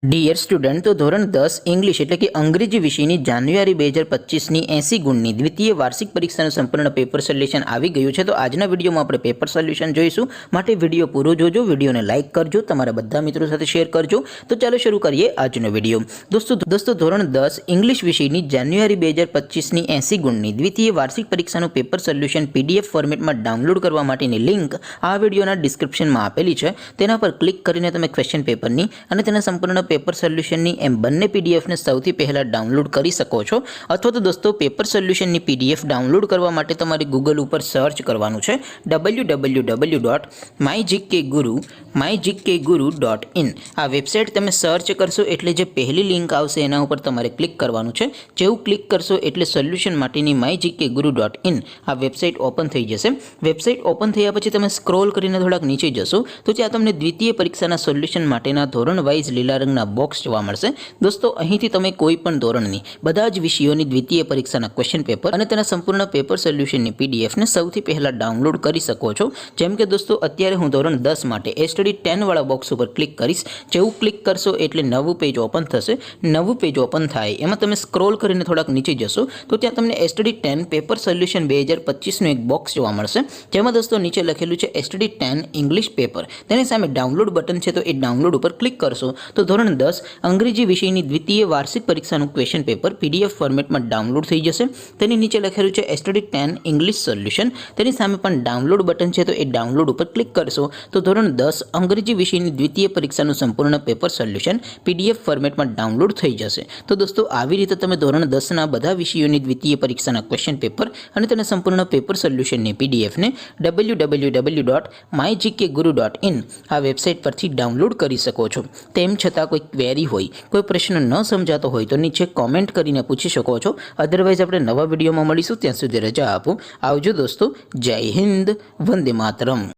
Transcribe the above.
Dear student, તો ધોરણ 10 English એટલે કે અંગ્રેજી વિષયની જાન્યુઆરી 2025ની 80 ગુણની દ્વિતીય વાર્ષિક પરીક્ષાનું સંપૂર્ણ પેપર સોલ્યુશન આવી ગયું છે। તો આજના વિડીયોમાં આપણે પેપર સોલ્યુશન જોઈશું, માટે વિડીયો પૂરો જોજો, વિડીયોને લાઇક કરજો, તમારા બધા મિત્રો સાથે શેર કરજો। તો ચાલો શરૂ કરીએ આજનો વિડીયો। દોસ્તો ધોરણ 10 ઇંગ્લિશ વિષયની જાન્યુઆરી 2025ની 80 ગુણની દ્વિતીય વાર્ષિક પરીક્ષાનું પેપર સોલ્યુશન પીડીએફ ફોર્મેટમાં ડાઉનલોડ કરવા માટેની લિંક આ વિડીયોના ડિસ્ક્રિપ્શનમાં આપેલી છે। તેના પર ક્લિક કરીને તમે ક્વેશ્ચન પેપરની અને તેના સંપૂર્ણ પેપર સોલ્યુશનની એમ બંને પીડીએફને સૌથી પહેલાં ડાઉનલોડ કરી શકો છો। અથવા તો દોસ્તો પેપર સોલ્યુશનની પીડીએફ ડાઉનલોડ કરવા માટે તમારે ગૂગલ ઉપર સર્ચ કરવાનું છે www.mygkguru.in। આ વેબસાઇટ તમે સર્ચ કરશો એટલે જે પહેલી લિંક આવશે એના ઉપર તમારે ક્લિક કરવાનું છે। જેવું ક્લિક કરશો એટલે સોલ્યુશન માટેની mygkguru.in આ વેબસાઇટ ઓપન થઈ જશે। વેબસાઇટ ઓપન થયા પછી તમે સ્ક્રોલ કરીને થોડાક નીચે જશો તો ત્યાં તમને દ્વિતીય પરીક્ષાના સોલ્યુશન માટેના ધોરણ વાઇઝ લીલા રંગના બોક્સ જોવા મળશે। દોસ્તો અહીંથી તમે કોઈ પણ ધોરણની બધા જ વિષયોની દ્વિતીય પરીક્ષાના ક્વેશ્ચન પેપર અને તેના સંપૂર્ણ પેપર સોલ્યુશનની પીડીએફને સૌથી પહેલા ડાઉનલોડ કરી શકો છો। જેમ કે દોસ્તો અત્યારે હું ધોરણ 10 માટે સ્ટડી 10 વાળા બોક્સ ઉપર ક્લિક કરીશ। જેવું ક્લિક કરશો એટલે નવું પેજ ઓપન થશે। નવું પેજ ઓપન થાય એમાં તમે સ્ક્રોલ કરીને થોડાક નીચે જશો તો ત્યાં તમને સ્ટડી 10 પેપર સોલ્યુશન 2025નું એક બોક્સ જોવા મળશે। જેમાં દોસ્તો નીચે લખેલું છે સ્ટડી 10 ઇંગ્લિશ પેપર, તેની સામે ડાઉનલોડ બટન છે, તો એ ડાઉનલોડ ઉપર ક્લિક કરશો તો ધોરણ 10 અંગ્રેજી વિષયની દ્વિતીય વાર્ષિક પરીક્ષાનું ક્વેશ્ચન પેપર પીડીએફ ફોર્મેટમાં ડાઉનલોડ થઈ જશે। તેની નીચે લખેલું છે સ્ટડી 10 ઇંગ્લિશ સોલ્યુશન, તેની સામે પણ ડાઉનલોડ બટન છે, તો એ ડાઉનલોડ ઉપર ક્લિક કરશો તો ધોરણ 10 અંગ્રેજી વિષયની દ્વિતીય પરીક્ષાનું સંપૂર્ણ પેપર સોલ્યુશન પીડીએફ ફોર્મેટમાં ડાઉનલોડ થઈ જશે। તો દોસ્તો આવી રીતે તમે ધોરણ 10ના બધા વિષયોની દ્વિતીય પરીક્ષાના ક્વેશ્ચન પેપર અને તેના સંપૂર્ણ પેપર સોલ્યુશનની પીડીએફને www.mygkguru.in આ વેબસાઇટ પરથી ડાઉનલોડ કરી શકો છો। તેમ છતાં કોઈ ક્વેરી હોય, કોઈ પ્રશ્ન ન સમજાતો હોય તો નીચે કોમેન્ટ કરીને પૂછી શકો છો। અધરવાઇઝ આપણે નવા વિડીયોમાં મળીશું, ત્યાં સુધી રજા આપો। આવજો દોસ્તો, જય હિન્દ, વંદે માતરમ।